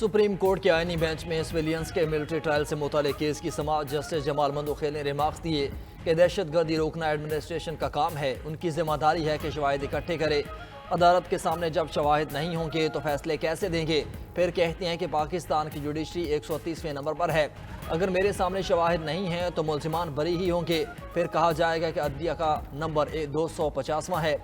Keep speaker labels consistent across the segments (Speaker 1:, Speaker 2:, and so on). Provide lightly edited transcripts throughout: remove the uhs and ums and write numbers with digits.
Speaker 1: Supreme court के आईनी bench में सिविलियंस के मिलिट्री ट्रायल से मुतालिक केस की समाअत जस्टिस जमाल मंदोखेल ने रिमार्क्स दिए कि दहशतगर्दी रोकना एडमिनिस्ट्रेशन का काम है, उनकी जिम्मेदारी है कि शवाहिद इकट्ठे करे। अदालत के सामने जब शवाहिद नहीं होंगे तो फैसले कैसे देंगे? फिर कहते हैं कि पाकिस्तान की जुडिशरी 130वें नंबर पर है। अगर मेरे सामने शवाहिद नहीं हैं तो मुल्जिमान बरी ही होंगे। फिर कहा जाएगा कि अदलिया का नंबर 250वां है।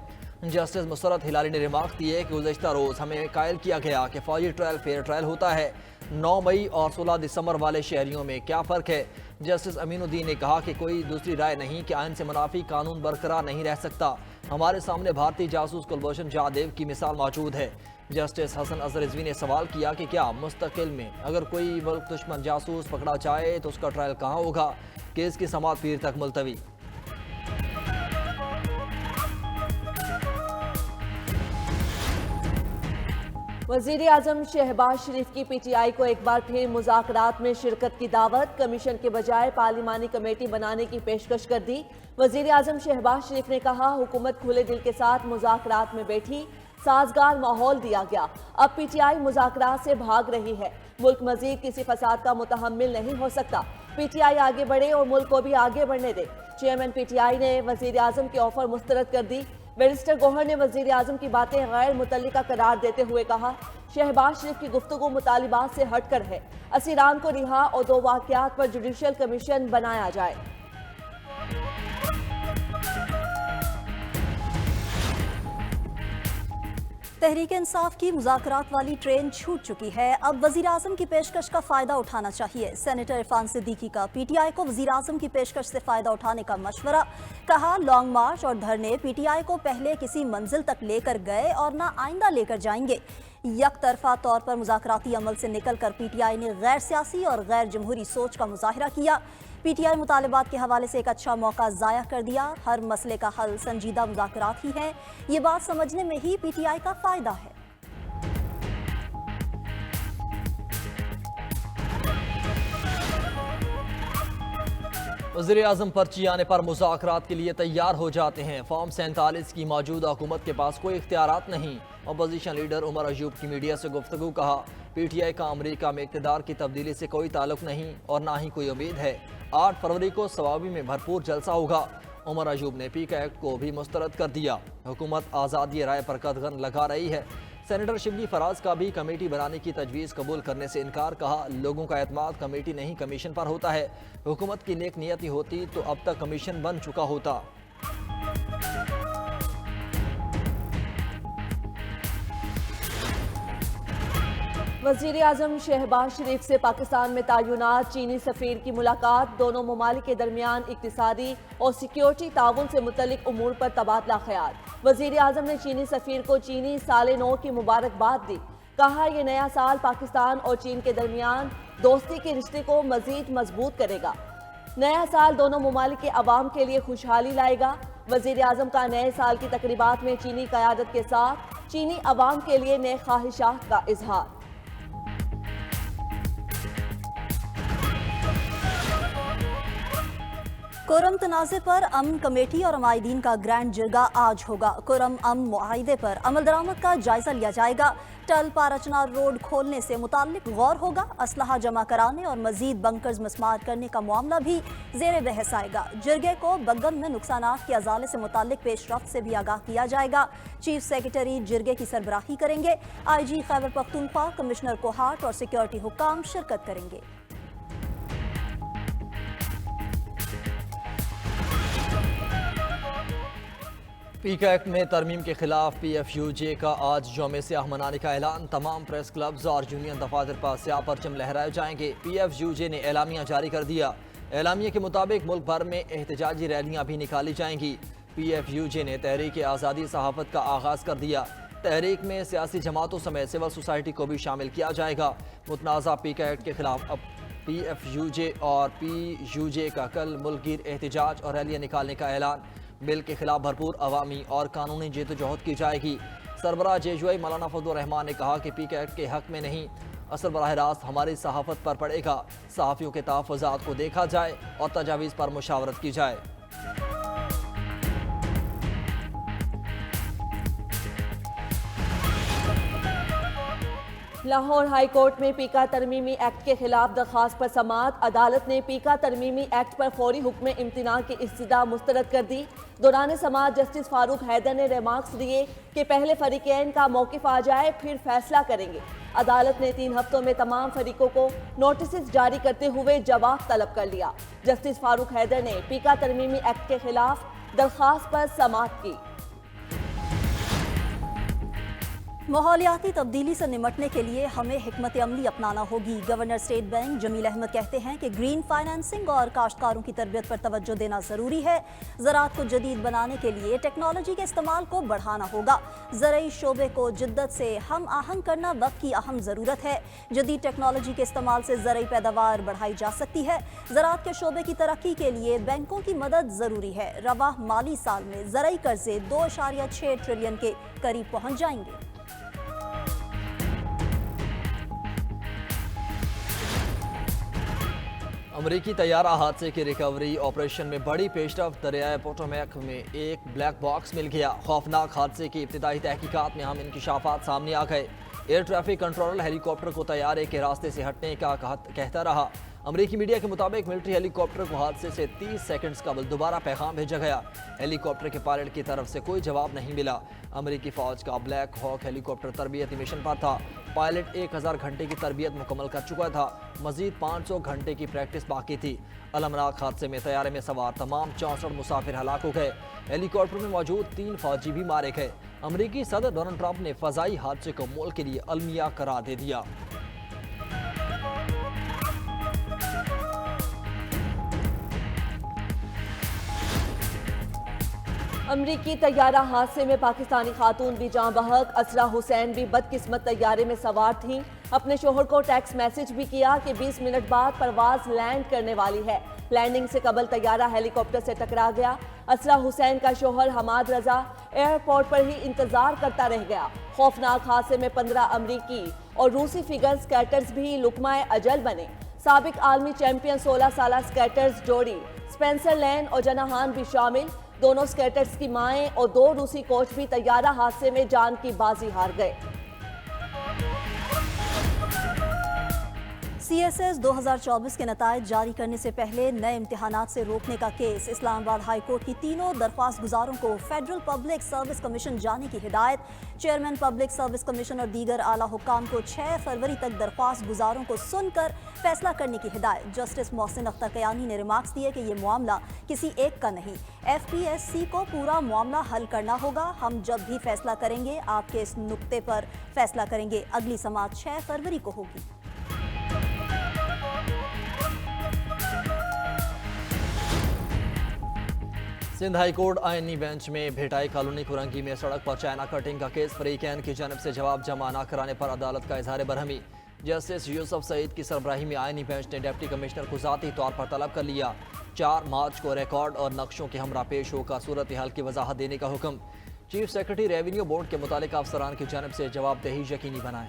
Speaker 1: जस्टिस मुसरत हिलाली ने रिमार्क दिए कि गुज़श्ता रोज़ हमें कायल किया गया कि फौजी ट्रायल फेयर ट्रायल होता है। 9 मई और 16 दिसंबर वाले शहरियों में क्या फ़र्क है? जस्टिस अमीनुद्दीन ने कहा कि कोई दूसरी राय नहीं कि आइन से मुनाफी कानून बरकरार नहीं रह सकता। हमारे सामने भारतीय जासूस कुलभूषण जाधव की मिसाल मौजूद है। जस्टिस हसन अजहर रिजवी ने सवाल किया कि क्या मुस्तकिल में अगर कोई मुल्क दुश्मन जासूस पकड़ा जाए तो उसका ट्रायल कहाँ होगा? केस की समाअत पीर तक मुलतवी।
Speaker 2: वज़ीर आज़म शहबाज शरीफ की पीटीआई को एक बार फिर मुज़ाकरात में शिरकत की दावत। कमीशन के बजाय पार्लिमानी कमेटी बनाने की पेशकश कर दी। वज़ीर आज़म शहबाज शरीफ ने कहा, हुकूमत खुले दिल के साथ मुज़ाकरात में बैठी, साजगार माहौल दिया गया। अब पीटीआई मुज़ाकरात से भाग रही है। मुल्क मजीद किसी फसाद का मुतहम्मिल नहीं हो सकता। पीटीआई आगे बढ़े और मुल्क को भी आगे बढ़ने दे। चेयरमैन पीटीआई ने वज़ीर आज़म की ऑफर मुस्तरद कर दी। बैरिस्टर गौहर ने वज़ीर आज़म की बातें गैर मुतल्लिका करार देते हुए कहा, शहबाज शरीफ की गुफ्तगू मुतालिबात से हटकर है। असीरान को रिहा और 2 वाक़यात पर जुडिशल कमीशन बनाया जाए।
Speaker 3: तहरीक इंसाफ की मुज़ाकरात वाली ट्रेन छूट चुकी है। अब वज़ीर आज़म की पेशकश का फ़ायदा उठाना चाहिए। सेनेटर इरफान सिद्दीकी का पीटीआई को वज़ीर आज़म की पेशकश से फ़ायदा उठाने का मशवरा। कहा, लॉन्ग मार्च और धरने पीटीआई को पहले किसी मंजिल तक लेकर गए और ना आइंदा लेकर जाएंगे। यकतरफा तौर पर मुज़ाकराती अमल से निकल कर पीटीआई ने गैर सियासी और गैर जमहूरी सोच का मुज़ाहिरा किया। पीटीआई मुतालिबात के हवाले से एक अच्छा मौका ज़ाया कर दिया। हर मसले का हल संजीदा मुज़ाकरात ही है। ये बात समझने में ही पीटीआई का फ़ायदा है।
Speaker 1: वज़ीर आज़म पर्ची आने पर मुज़ाकरात के लिए तैयार हो जाते हैं। फॉर्म 47 की मौजूदा हुकूमत के पास कोई इख्तियारात नहीं। अपोजिशन लीडर उमर अयूब की मीडिया से गुफ्तगू। कहा, पीटीआई का अमरीका में इक़्तिदार की तब्दीली से कोई ताल्लुक नहीं और ना ही कोई उम्मीद है। 8 फरवरी को सवाबी में भरपूर जलसा होगा। उमर अयूब ने पीका एक्ट को भी मुस्तरद कर दिया। हुकूमत आज़ादी राय पर कदगन लगा रही है। सेनेटर शिबली फराज का भी कमेटी बनाने की तजवीज़ कबूल करने से इनकार। कहा, लोगों का एतमाद कमेटी नहीं कमीशन पर होता है। हुकूमत की नेक नियति होती तो अब तक कमीशन बन चुका होता।
Speaker 2: वज़ीर आज़म शहबाज शरीफ से पाकिस्तान में तैनात चीनी सफ़ीर की मुलाकात। दोनों ममालिक के दरमियान इक़्तिसादी और सिक्योरिटी ताउन से मुतल्लिक़ उमूर पर तबादला ख्याल। वज़ीर आज़म ने चीनी सफ़ीर को चीनी साल नौ की मुबारकबाद दी। कहा, यह नया साल पाकिस्तान और चीन के दरमियान दोस्ती के रिश्ते को मज़ीद मजबूत करेगा। नया साल दोनों ममालिक के अवाम के लिए खुशहाली लाएगा। वज़ीर आज़म का नए साल की तकरीबात में चीनी क़यादत के साथ चीनी अवाम के लिए नए ख्वाहिशात का इजहार।
Speaker 3: कुरम तनाज़े पर अमन कमेटी और अमायदीन का ग्रैंड जिरगा आज होगा। कुरम अमन मुआहिदे पर अमल दरामद का जायजा लिया जाएगा। टल पारचना रोड खोलने से मुताल्लिक गौर होगा। असलहा जमा कराने और मजीद बंकर्स मस्मार करने का मामला भी ज़ेर बहस आएगा। जिरगे को बगम में नुकसानात के अजाले से मुताल्लिक पेशरफ्त से भी आगाह किया जाएगा। चीफ सेक्रेटरी जिरगे की सरबराही करेंगे। IG खैबर पख्तूनख्वा, कमिश्नर कोहाट और सिक्योरिटी हुक्काम शिरकत करेंगे।
Speaker 1: पीका एक्ट में तरमीम के खिलाफ PFUJ का आज यौम सियाह मनाने का ऐलान। तमाम प्रेस क्लब्स और यूनियन दफातर पर स्याह परचम लहराए जाएंगे। PFUJ ने एलामिया जारी कर दिया। एलामिया के मुताबिक मुल्क भर में एहतजाजी रैलियां भी निकाली जाएंगी। PFUJ ने तहरीक आज़ादी सहाफ़त का आगाज़ कर दिया। तहरीक में सियासी जमातों समेत सिविल सोसाइटी को भी शामिल किया जाएगा। मुतनाज़ा पीका एक्ट के खिलाफ अब PFUJ और PUJ का कल मुल्कगीर एहतजाज और रैलियाँ निकालने का ऐलान। बिल के खिलाफ भरपूर अवामी और कानूनी जद्दोजहद की जाएगी। सरबराह JUI मौलाना फजलुर रहमान ने कहा कि पीका एक्ट के हक में नहीं, असर बराह रास्त हमारी सहाफ़त पर पड़ेगा। सहाफ़ियों के तहफ़्फ़ुज़ात को देखा जाए और तजावीज़ पर मुशावरत की जाए।
Speaker 2: लाहौर हाई कोर्ट में पीका तरमीमी एक्ट के खिलाफ दरखास्त पर समाअत। अदालत ने पीका तरमीमी एक्ट पर फौरी हुक्म इम्तिनान की इस्तदा मुस्तरद कर दी। दौरान समाअत जस्टिस फारूक हैदर ने रिमार्क्स दिए कि पहले फरीकैन का मौक़िफ़ आ जाए फिर फैसला करेंगे। अदालत ने 3 हफ्तों में तमाम फरीकों को नोटिस जारी करते हुए जवाब तलब कर लिया। जस्टिस फारूक हैदर ने पीका तरमीमी एक्ट के खिलाफ दरखास्त पर समाअत की।
Speaker 3: माहौलियाती तब्दीली से निमटने के लिए हमें हिकमत अमली अपनाना होगी। Governor state bank Jamil Ahmed कहते हैं कि ग्रीन फाइनेंसिंग और काश्तकारों की तरबियत पर तवज्जो देना ज़रूरी है। ज़राअत को जदीद बनाने के लिए टेक्नोलॉजी के इस्तेमाल को बढ़ाना होगा। ज़रई शोबे को जिद्दत से हम आहंग करना वक्त की अहम ज़रूरत है। जदीद टेक्नोलॉजी के इस्तेमाल से ज़रई पैदावार बढ़ाई जा सकती है। ज़राअत के शोबे की तरक्की के लिए बैंकों की मदद ज़रूरी है। रवाह माली साल में ज़रई कर्जे 2.6 ट्रिलियन के करीब पहुँच जाएंगे।
Speaker 1: अमरीकी तैयारा हादसे की रिकवरी ऑपरेशन में बड़ी पेशरफ्त। दरियाए पोटोमैक में एक ब्लैक बॉक्स मिल गया। खौफनाक हादसे की इब्तिदाई तहकीकात में हम इंकशाफात सामने आ गए। एयर ट्रैफिक कंट्रोलर हेलीकॉप्टर को तैयारे के रास्ते से हटने का कहता रहा। अमरीकी मीडिया के मुताबिक मिलिट्री हेलीकॉप्टर को हादसे से 30 सेकंड्स कबल दोबारा पैगाम भेजा गया। हेलीकॉप्टर के पायलट की तरफ से कोई जवाब नहीं मिला। अमरीकी फौज का ब्लैक हॉक हेलीकॉप्टर तरबियती मिशन पर था। पायलट 1000 घंटे की तरबियत मुकम्मल कर चुका था। मजीद 500 घंटे की प्रैक्टिस बाकी थी। अलमनाक हादसे में तैयारे में सवार तमाम 64 मुसाफिर हलाक हो गए। हेलीकॉप्टर में मौजूद 3 फौजी भी मारे गए। अमरीकी सदर डोनाल्ड ट्रंप ने फजाई हादसे को मुल्क के लिए अलमिया करार दे दिया।
Speaker 2: अमरीकी तैयारा हादसे में पाकिस्तानी खातून भी जाँ बहक। असरा हुसैन भी बदकिस्मत तैयारे में सवार थीं। अपने शोहर को टेक्स्ट मैसेज भी किया कि 20 मिनट बाद परवाज लैंड करने वाली है। लैंडिंग से कबल तैयारा हेलीकॉप्टर से टकरा गया। असरा हुसैन का शोहर हमाद रजा एयरपोर्ट पर ही इंतजार करता रह गया। खौफनाक हादसे में 15 अमरीकी और रूसी फिगर स्केटर्स भी लुकमाए अजल बने। साबिक आलमी चैंपियन 16 साल स्केटर्स जोड़ी स्पेंसर लैन और जनाहान भी शामिल। दोनों स्केटर्स की माएं और 2 रूसी कोच भी तैयारा हादसे में जान की बाजी हार गए।
Speaker 3: CSS 2024 के नतायज जारी करने से पहले नए इम्तिहानात से रोकने का केस। इस्लामाबाद हाई कोर्ट की तीनों दरख्वास्त गुजारों को फेडरल पब्लिक सर्विस कमीशन जाने की हिदायत। चेयरमैन पब्लिक सर्विस कमीशन और दीगर आला हुक्काम को 6 फरवरी तक दरख्वास्त गुजारों को सुनकर फैसला करने की हिदायत। जस्टिस मोहसिन अख्तर कयानी ने रिमार्क्स दिए कि ये मामला किसी एक का नहीं, FPSC को पूरा मामला हल करना होगा। हम जब भी फैसला करेंगे आपके इस नुक्ते पर फैसला करेंगे। अगली समाअत 6 फरवरी को होगी।
Speaker 1: सिंध हाई कोर्ट आईनी बेंच में भेटाई कॉलोनी कुरंगी में सड़क पर चाइना कटिंग का केस। फरीकैन की जानब से जवाब जमा न कराने पर अदालत का इजहार बरहमी। जस्टिस यूसुफ सईद की सरबराही में आईनी बेंच ने डिप्टी कमिश्नर को ज़ाती तौर पर तलब कर लिया। 4 मार्च को रिकॉर्ड और नक्शों के हमरा पेश होकर सूरत हाल की वजाहत देने का हुक्म। चीफ सेक्रेटरी रेवेन्यू बोर्ड के मुतालिका अफसरान की जानब से जवाबदेही यकीनी बनाएं।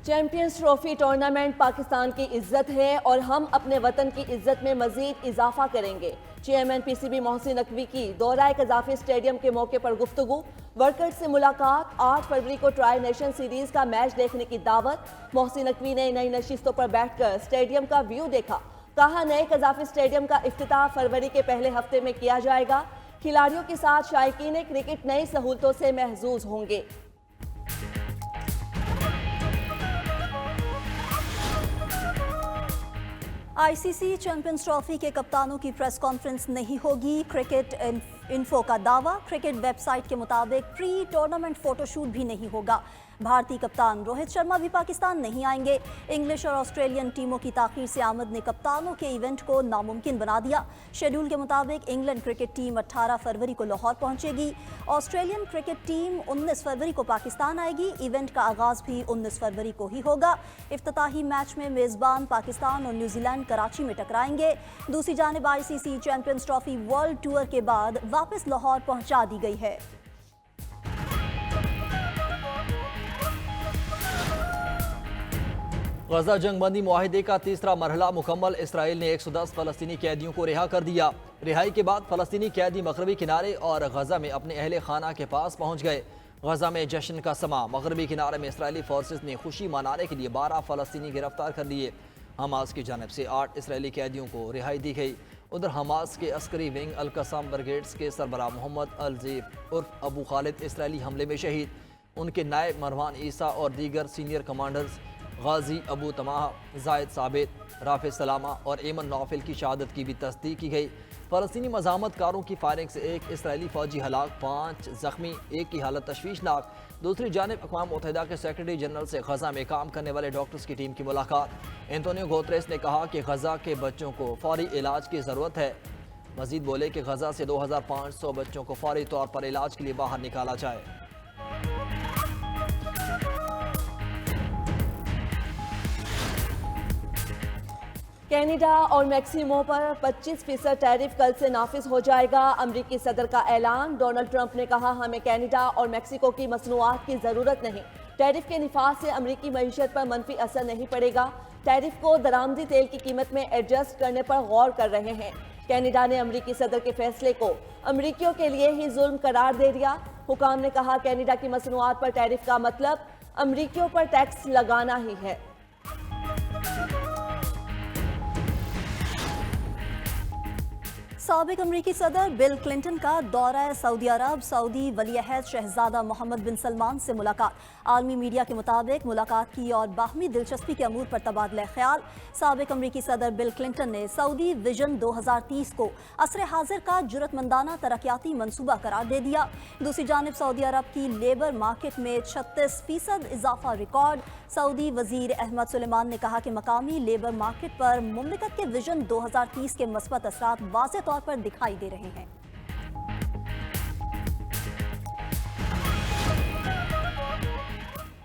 Speaker 2: चैंपियंस ट्रॉफी टूर्नामेंट पाकिस्तान की इज्जत है और हम अपने वतन की इज्जत में मजीद इजाफा करेंगे। चेयरमैन PCB मोहसिन नकवी की दौरा कज़ाफी स्टेडियम के मौके पर गुफ्तगू। वर्कर्स से मुलाकात। 8 फरवरी को ट्राई नेशन सीरीज का मैच देखने की दावत। मोहसिन नकवी ने नई नशिस्तों पर बैठकर स्टेडियम का व्यू देखा। कहा नए कज़ाफी स्टेडियम का इफ्तिताह फरवरी के पहले हफ्ते में किया जाएगा। खिलाड़ियों के साथ शायकीन क्रिकेट नई सहूलतों से महजूज होंगे।
Speaker 3: ICC चैंपियंस ट्रॉफी के कप्तानों की प्रेस कॉन्फ्रेंस नहीं होगी। क्रिकेट इन्फो का दावा। क्रिकेट वेबसाइट के मुताबिक प्री टूर्नामेंट फोटोशूट भी नहीं होगा। भारतीय कप्तान रोहित शर्मा भी पाकिस्तान नहीं आएंगे। इंग्लिश और ऑस्ट्रेलियन टीमों की ताख़ीर से आमद ने कप्तानों के इवेंट को नामुमकिन बना दिया। शेड्यूल के मुताबिक इंग्लैंड क्रिकेट टीम 18 फरवरी को लाहौर पहुंचेगी। ऑस्ट्रेलियन क्रिकेट टीम 19 फरवरी को पाकिस्तान आएगी। इवेंट का आगाज़ भी 19 फरवरी को ही होगा। इफ्तिताही मैच में मेज़बान पाकिस्तान और न्यूजीलैंड कराची में टकराएंगे। दूसरी जानिब ICC champions trophy world tour के बाद वापस लाहौर पहुंचा दी गई है।
Speaker 1: غزہ جنگ بندی معاہدے کا تیسرا مرحلہ مکمل، اسرائیل نے 110 فلسطینی قیدیوں کو رہا کر دیا۔ رہائی کے بعد فلسطینی قیدی مغربی کنارے اور غزہ میں اپنے اہل خانہ کے پاس پہنچ گئے۔ غزہ میں جشن کا سما، مغربی کنارے میں اسرائیلی فورسز نے خوشی منانے کے لیے 12 فلسطینی گرفتار کر لیے۔ حماس کی جانب سے 8 اسرائیلی قیدیوں کو رہائی دی گئی۔ ادھر حماس کے عسکری ونگ القسام بریگیڈز کے سربراہ محمد الزیب عرف ابو خالد اسرائیلی حملے میں شہید۔ ان کے نائب مروان عیسیٰ اور دیگر سینئر کمانڈرز غازی ابو تماہ، زائد ثابت، رافع سلامہ اور ایمن نوفل کی شہادت کی بھی تصدیق کی گئی۔ فلسطینی مزاحمت کاروں کی فائرنگ سے ایک اسرائیلی فوجی ہلاک، 5 زخمی، ایک کی حالت تشویشناک۔ دوسری جانب اقوام متحدہ کے سیکرٹری جنرل سے غزہ میں کام کرنے والے ڈاکٹرز کی ٹیم کی ملاقات۔ اینٹونیو گوتریس نے کہا کہ غزہ کے بچوں کو فوری علاج کی ضرورت ہے۔ مزید بولے کہ غزہ سے 2500 بچوں کو فوری طور پر علاج کے لیے باہر نکالا جائے۔
Speaker 2: کینیڈا اور میکسیمو پر 25% ٹیرف کل سے نافذ ہو جائے گا۔ امریکی صدر کا اعلان۔ ڈونلڈ ٹرمپ نے کہا ہمیں کینیڈا اور میکسیکو کی مصنوعات کی ضرورت نہیں۔ ٹیرف کے نفاذ سے امریکی معیشت پر منفی اثر نہیں پڑے گا۔ ٹیرف کو درآمدی تیل کی قیمت میں ایڈجسٹ کرنے پر غور کر رہے ہیں۔ کینیڈا نے امریکی صدر کے فیصلے کو امریکیوں کے لیے ہی ظلم قرار دے دیا۔ حکام نے کہا کینیڈا کی مصنوعات پر ٹیرف کا مطلب امریکیوں پر ٹیکس لگانا ہی ہے۔
Speaker 3: سابق امریکی صدر بل کلنٹن کا دورہ سعودی عرب، سعودی ولی عہد شہزادہ محمد بن سلمان سے ملاقات۔ عالمی میڈیا کے مطابق ملاقات کی اور باہمی دلچسپی کے امور پر تبادلہ خیال۔ سابق امریکی صدر بل کلنٹن نے سعودی ویژن 2030 کو عصر حاضر کا جرأت مندانہ ترقیاتی منصوبہ قرار دے دیا۔ دوسری جانب سعودی عرب کی لیبر مارکیٹ میں 36% اضافہ ریکارڈ۔ سعودی وزیر احمد سلیمان نے کہا کہ مقامی لیبر مارکیٹ پر مملکت کے ویژن 2030 کے مثبت اثرات واضح طور پر دکھائی دے رہے ہیں۔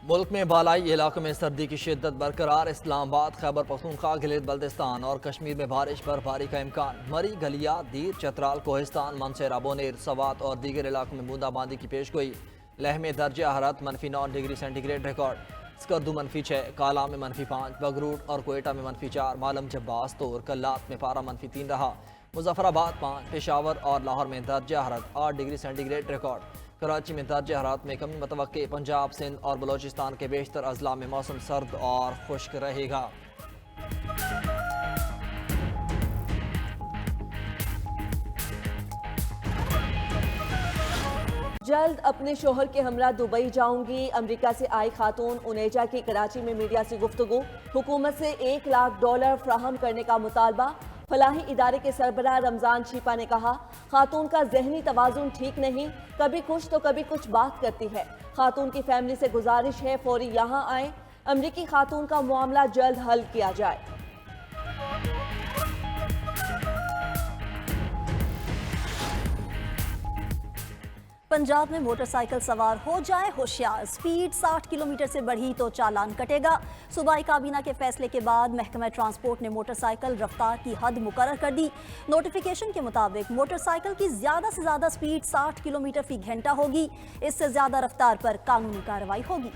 Speaker 1: ملک میں بالائی علاقوں میں سردی کی شدت برقرار۔ اسلام آباد، خیبر پختونخوا، گلیت بلتستان اور کشمیر میں بارش برفباری کا امکان۔ مری، گلیا، دیر، چترال، کوہستان، منسیرہ، بونیر، سوات اور دیگر علاقوں میں بوندا باندی کی پیش گوئی۔ لیہ میں درجہ حرارت -9 degree centigrade record. Skardu -6، کالا میں -5، بگروٹ اور کوئٹہ میں -4، معلم جباس طور کلات میں پارہ -3 رہا۔ مظفر آباد 5، پشاور اور لاہور میں درجہ حرارت 8 degree centigrade record. Karachi میں درجہ حرارت میں کمی متوقع۔ پنجاب، سندھ اور بلوچستان کے بیشتر اضلاع میں موسم سرد اور خشک رہے گا۔
Speaker 2: جلد اپنے شوہر کے ہمراہ دبئی جاؤں گی۔ امریکہ سے آئی خاتون انیجا کی کراچی میں میڈیا سے گفتگو۔ حکومت سے $1 لاکھ فراہم کرنے کا مطالبہ۔ فلاحی ادارے کے سربراہ رمضان چھیپا نے کہا خاتون کا ذہنی توازن ٹھیک نہیں، کبھی کچھ تو کبھی کچھ بات کرتی ہے۔ خاتون کی فیملی سے گزارش ہے فوری یہاں آئیں، امریکی خاتون کا معاملہ جلد حل کیا جائے۔
Speaker 3: پنجاب میں موٹر سائیکل سوار ہو جائے ہوشیار، سپیڈ 60 کلومیٹر سے بڑھی تو چالان کٹے گا۔ صوبائی کابینہ کے فیصلے کے بعد محکمہ ٹرانسپورٹ نے موٹر سائیکل رفتار کی حد مقرر کر دی۔ نوٹیفیکیشن کے مطابق موٹر سائیکل کی زیادہ سے زیادہ سپیڈ 60 کلومیٹر فی گھنٹہ ہوگی۔ اس سے زیادہ رفتار پر قانونی کارروائی ہوگی۔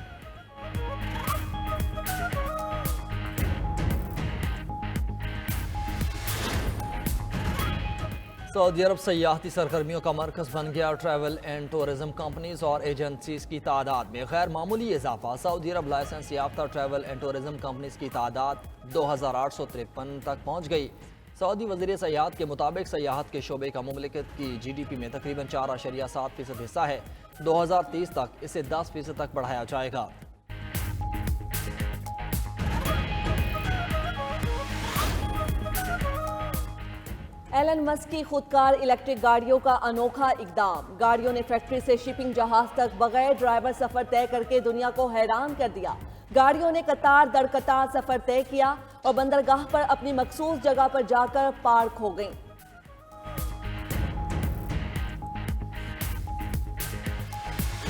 Speaker 1: سعودی عرب سیاحتی سرگرمیوں کا مرکز بن گیا۔ ٹریول اینڈ ٹورزم کمپنیز اور ایجنسیز کی تعداد میں غیر معمولی اضافہ۔ سعودی عرب لائسنس یافتہ ٹریول اینڈ ٹورزم کمپنیز کی تعداد 2853 تک پہنچ گئی۔ سعودی وزیر سیاحت کے مطابق سیاحت کے شعبے کا مملکت کی جی ڈی پی میں تقریباً 4.7% حصہ ہے۔ 2030 تک اسے 10% تک بڑھایا جائے گا۔
Speaker 2: ایلن مسک کی خودکار الیکٹرک گاڑیوں کا انوکھا اقدام۔ گاڑیوں نے فیکٹری سے شپنگ جہاز تک بغیر ڈرائیور سفر طے کر کے دنیا کو حیران کر دیا۔ گاڑیوں نے قطار در قطار سفر طے کیا اور بندرگاہ پر اپنی مخصوص جگہ پر جا کر پارک ہو گئیں۔